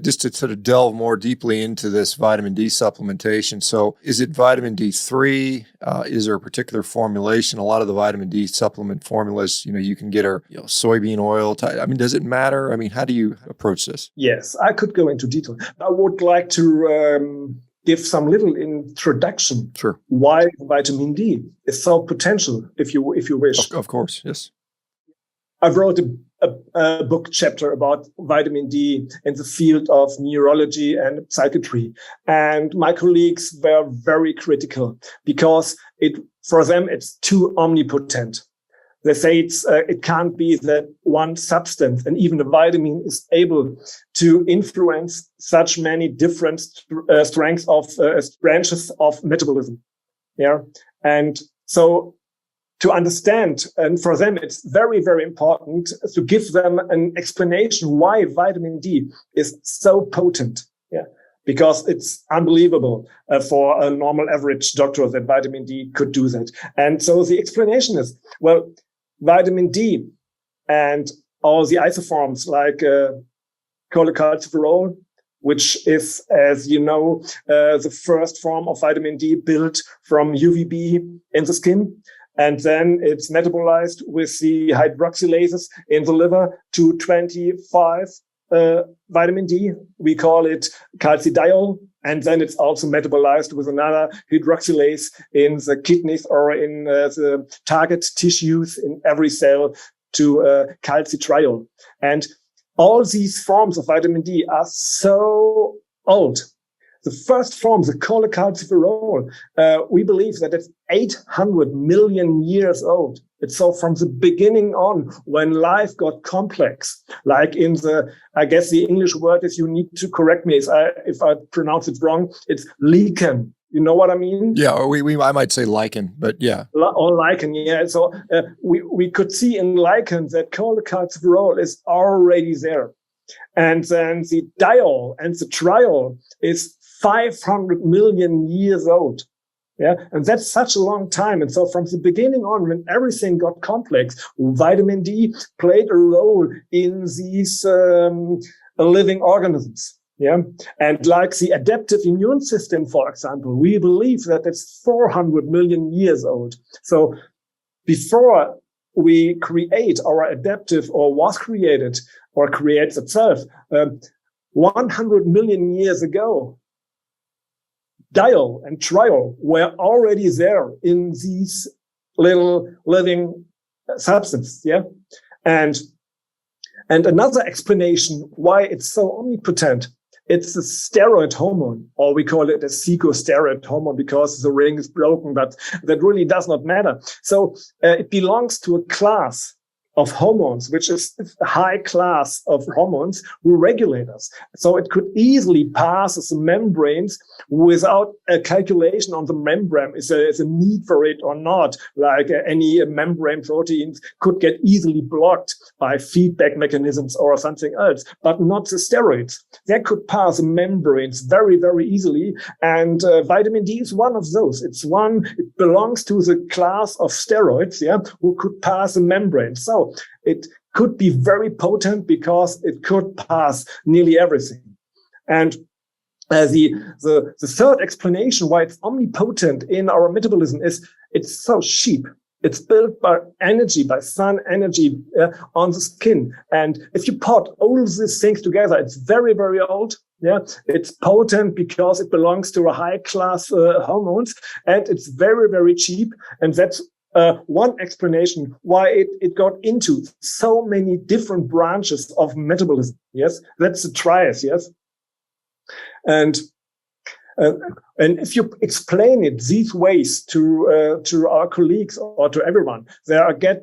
just to sort of delve more deeply into this vitamin D supplementation. So is it vitamin D3? Is there a particular formulation? A lot of the vitamin D supplement formulas, you can get soybean oil type. I mean, does it matter? I mean, how do you approach this? Yes, I could go into detail. I would like to give some little introduction. Sure. Why vitamin D is so potential, if you wish. Of course, yes. I wrote a book chapter about vitamin D in the field of neurology and psychiatry. And my colleagues were very critical because for them, it's too omnipotent. They say it can't be that one substance and even a vitamin is able to influence such many different strengths of branches of metabolism. Yeah. And so to understand, and for them, it's very, very important to give them an explanation why vitamin D is so potent. Yeah. Because it's unbelievable for a normal average doctor that vitamin D could do that. And so the explanation is, well, vitamin D and all the isoforms like cholecalciferol, which is, as you know, the first form of vitamin D built from UVB in the skin. And then it's metabolized with the hydroxylases in the liver to 25 vitamin D. We call it calcidiol. And then it's also metabolized with another hydroxylase in the kidneys or in the target tissues in every cell to calcitriol. And all these forms of vitamin D are so old. The first form, the cholecalciferol, we believe that it's 800 million years old. It's so from the beginning on, when life got complex, like I guess the English word is, you need to correct me if I pronounce it wrong, it's lichen. You know what I mean? Yeah, or I might say lichen, but yeah. Or lichen, yeah. So we could see in lichen that cholecalciferol is already there. And then the diol and the triol is 500 million years old. Yeah. And that's such a long time. And so from the beginning on, when everything got complex, vitamin D played a role in these living organisms. Yeah. And like the adaptive immune system, for example, we believe that it's 400 million years old. So before we create our adaptive, or was created or creates itself, 100 million years ago, diol and triol were already there in these little living substances. Yeah. And another explanation why it's so omnipotent, it's the steroid hormone, or we call it a steroid hormone because the ring is broken, but that really does not matter. So it belongs to a class of hormones, which is a high class of hormones who regulate us. So it could easily pass the membranes without a calculation on the membrane. Is a need for it or not? Like any membrane proteins could get easily blocked by feedback mechanisms or something else, but not the steroids. They could pass the membranes very, very easily. And vitamin D is one of those. It belongs to the class of steroids, yeah, who could pass the membrane. So it could be very potent because it could pass nearly everything. And the third explanation why it's omnipotent in our metabolism is it's so cheap. It's built by sun energy on the skin. And if you put all these things together, it's very, very old. Yeah, it's potent because it belongs to a high class hormones, and it's very, very cheap. And that's one explanation why it got into so many different branches of metabolism. Yes, that's the trias. Yes, and if you explain it these ways to our colleagues or to everyone, they get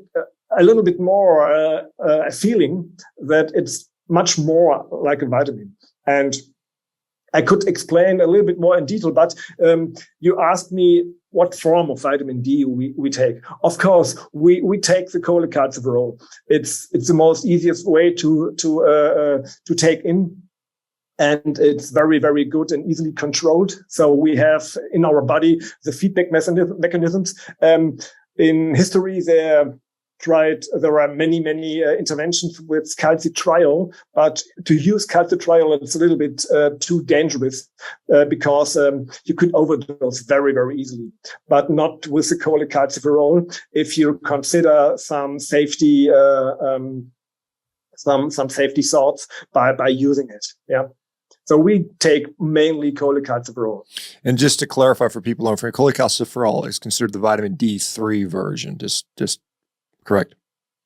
a little bit more a feeling that it's much more like a vitamin. And I could explain a little bit more in detail, but you asked me what form of vitamin D we take. Of course, we take the cholecalciferol. It's the most easiest way to take in, and it's very, very good and easily controlled. So we have in our body the feedback mechanisms. In history, there are many interventions with calcitriol, but to use calcitriol, it's a little bit too dangerous because you could overdose very, very easily, but not with the cholecalciferol if you consider some safety some safety thoughts by using it. Yeah. So we take mainly cholecalciferol. And just to clarify for people on cholecalciferol is considered the vitamin D3 version. Just correct?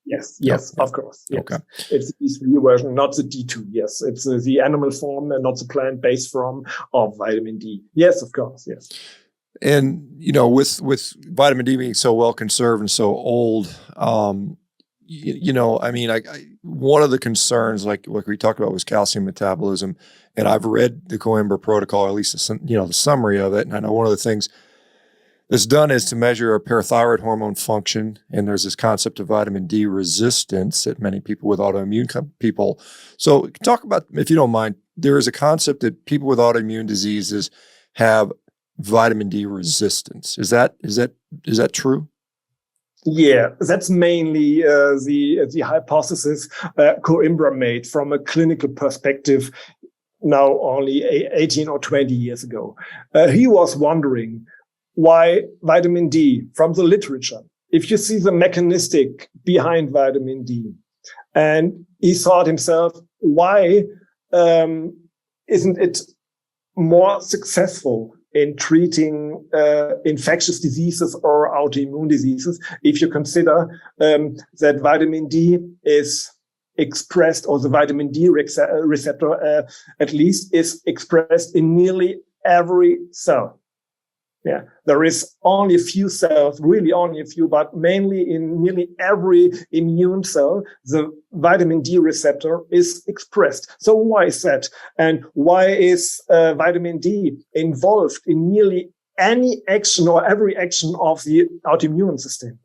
Yes, Oh, of course. Yes. Okay. It's the D3 version, not the D2. Yes, it's the animal form and not the plant-based form of vitamin D. Yes, of course. Yes. And, you know, with vitamin D being so well conserved and so old, you know, I mean, one of the concerns, like we talked about, was calcium metabolism. And I've read the Coimbra protocol, or at least the summary of it. And I know one of the things that's done is to measure a parathyroid hormone function. And there's this concept of vitamin D resistance that many people with autoimmune people. So talk about, if you don't mind, there is a concept that people with autoimmune diseases have vitamin D resistance. Is that true? Yeah, that's mainly the hypothesis Coimbra made from a clinical perspective now only 18 or 20 years ago. He was wondering why vitamin D from the literature, if you see the mechanistic behind vitamin D, and he thought himself, why isn't it more successful in treating infectious diseases or autoimmune diseases, if you consider that vitamin D is expressed, or the vitamin D receptor at least is expressed in nearly every cell. Yeah, there is only a few cells, really only a few, but mainly in nearly every immune cell, the vitamin D receptor is expressed. So why is that? And why is vitamin D involved in nearly any action or every action of the autoimmune system?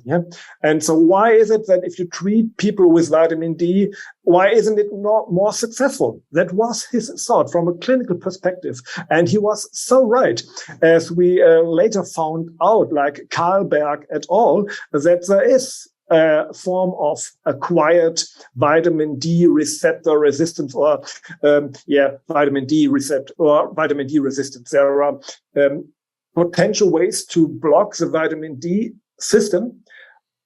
Yeah. And so why is it that if you treat people with vitamin D, why isn't it more successful? That was his thought from a clinical perspective. And he was so right, as we later found out, like Karlberg et al., that there is a form of acquired vitamin D receptor resistance, or vitamin D receptor or vitamin D resistance. There are potential ways to block the vitamin D system.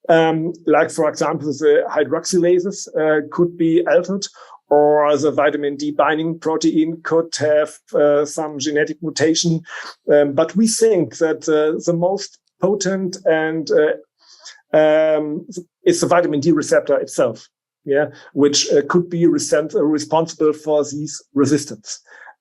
Like, for example, the hydroxylases could be altered, or the vitamin D binding protein could have some genetic mutation. But we think that the most potent and is the vitamin D receptor itself, which could be responsible for these resistance.